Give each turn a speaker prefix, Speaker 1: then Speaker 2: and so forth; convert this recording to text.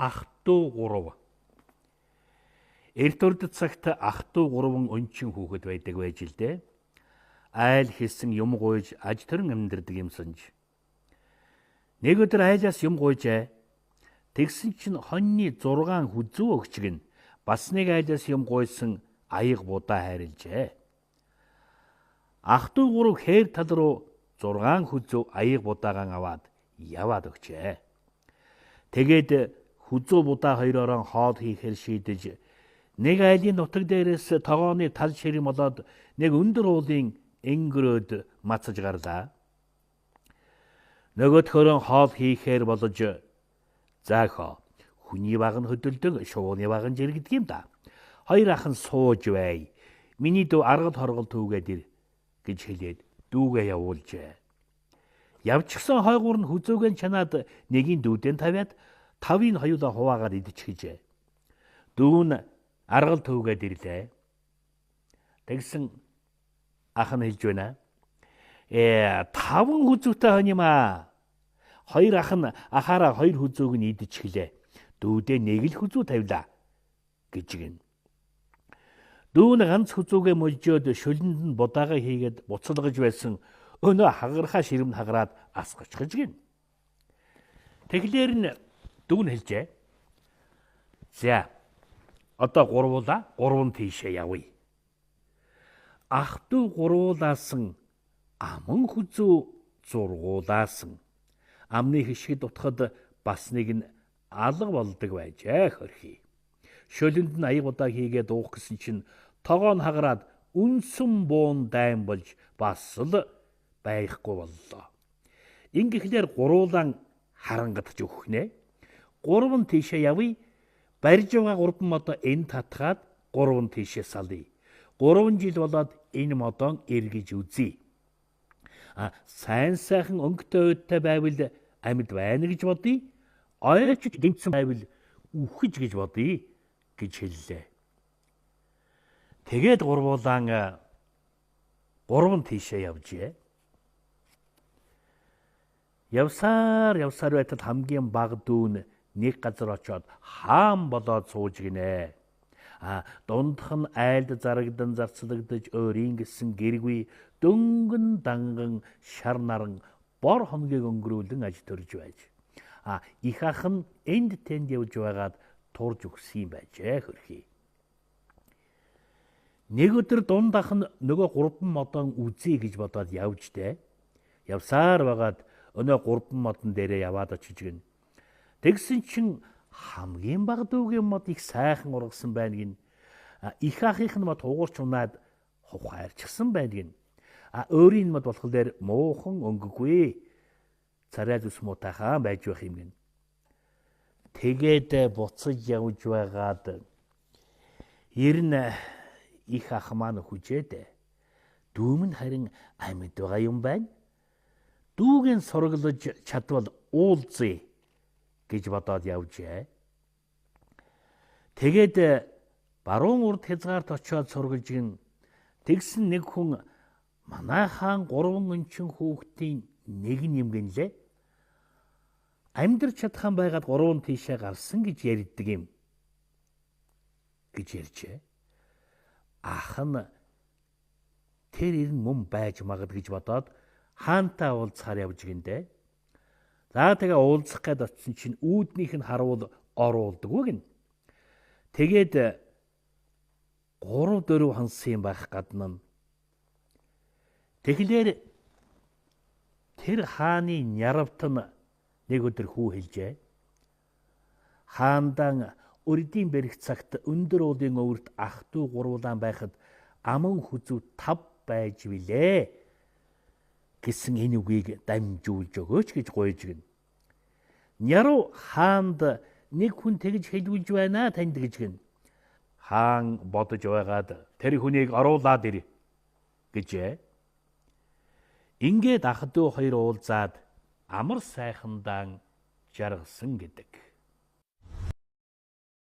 Speaker 1: Ах トゥ 3. Эрт урд цагт ах トゥ 3 өнчин хүүхэд байдаг байж л дээ. Айл хийсэн юм гуйж аж төрн амьдардаг юмсанж. Нэг өдөр айлаас юм гуйжээ. Тэгсэн чинь хоньны 6 хүзүү өгчг нь бас нэг айлаас юм гуйсан аяг будаа хайрлжээ. Ах トゥ 3 хээр тал руу 6 хүзүү аяг будаагаан аваад яваад өгчээ. Тэгээд хүзүү будаа хоёроор хоол хийхээр шийдэж нэг айлын нутаг дээрээс тогооны тал ширэм болоод нэг өндөр уулын энгөрөөд мацаж гарлаа. Нөгөөдхөрөн хоол хийхээр болж заахаа хүний баг нь хөдөлдөг шууны баг нь жирэгдэг юм да. Хоёр ах нь сууж бай. Миний дүү аргал хоргол түүгээд ир гэж хэлээд дүүгээ явуулжээ. Явчихсан хойгуур нь хүзүүгэн чанаад нэгийн дүүдэн тавиад тавын хоёулаа хуваагаар идчихжээ. Дүү нь аргал түүгээд ирлээ. Тэгсэн ах нь хэлж байна. 5 хүзүүтэй хоньмаа. Хоёр ах нь ахаараа 2 хүзүүг нь идчихлээ. Дүүдээ нэг л хүзүү тавилаа гэж гин. Дүү нь ганц хүзүүгээ мөлжөөд шүлэнд нь будаага хийгээд буцалгаж байсан өнөө хагархаа ширэмд хагараад асгачгаж гин. Тэглэр нь дүү нь хэлжээ. За одоо гурвуулаа 3 тийшээ явъя. Ах トゥ 3-уулаасан аман хүзүү 6-уулаасан. Амны хишгэд утхад бас нэг нь алга болдог байжээ хөрхий. Шөлөнд нь аяг удаа хийгээд уух гэсэн чинь тогоо нь хагараад үнсэн буун дайм болж бас л байхгүй боллоо. Ингэхлээр гуруулан харангадж өгнэ. 3 тийшээ явъя. Барьж байгаа 3 модоо энэ татгаад 3 тийшээ салъя. 3 жил болоод энэ модон эргэж үзье. Сайн сайхан өнгөтэй уйдтай байвал амьд байна гэж бодъё. Ойрч гинцэн байвал үхэж гэж бодъё гэж хэллээ. Тэгээд гурвуулан 3 тийшээ явжээ. Явсаар байтал хамгийн баг дүүн нэг газар очоод хаан болоод сууж гинэ. Дундх нь айлд зарагдан зарцлагдаж өөрийн гэсэн гэргүй дөнгөн данган шар наран бор хонгийг өнгөрүүлэн аж төрж байж. Их ах нь энд тэнд явж байгаад турж өгсөн юм байжээ хөрхий. Нэг өдөр дунд ах нь нөгөө 3 модон үзье гэж бодоод явж дээ. Явсаар байгаад өнөө 3 модон дээрээ яваад очиж гин. Тэгсэн чинь хамгийн баг дүүгийн мод их сайхан ургасан байна гин. Их ахынх нь мод хугарч унаад хувхаарчсан байна гин. Өөрийн мод болохоор муухан өнгөгүй. Царай зүс муутайхан байж байх юм гин. Тэгээд буцаж явж байгаад ирнэ их ах маань хүжээд дүүм нь харин амьд байгаа юм байна. Дүүгийн сургалж чадвал уулзъя гэж бодоод явжээ. Тэгээд баруун урд хязгаарт очиод сургалж гин. Тэгсэн нэг хүн манай хаан 3 өнчин хүүхдийн нэг юм гинлээ. Амьдарч чадхан байгаад 3 тийшээ гарсан гэж ярьдаг юм гэж ярьжээ. Ах нь тэр ирэн мөн байж магад гэж бодоод хаантай уулзахаар явж гиндэ. За тэгээ уулзах гээд очсон чинь үүднийх нь харуул оруулдаггүй гин. Тэгээд 3-4 хансан байх гадна. Тэгэхээр тэр хааны няравт нь нэг өдөр хүү хэлжээ. Хаандан өрдийн бэрх цагт өндөр уулын өвөрт ах トゥ 3 байхад аман хүзүү 5 байж билээ гэсэн энэ үгийг дамжуулж өгөөч гэж гуйж гин. Няруу хаанд нэг хүн тэгж хэлүүлж байна танд гэж гин. Хаан бодож байгаад тэр хүнийг оруулаад ир гэжээ. Ингээд ах トゥ 2 уулзаад амар сайхандан жаргасан гэдэг.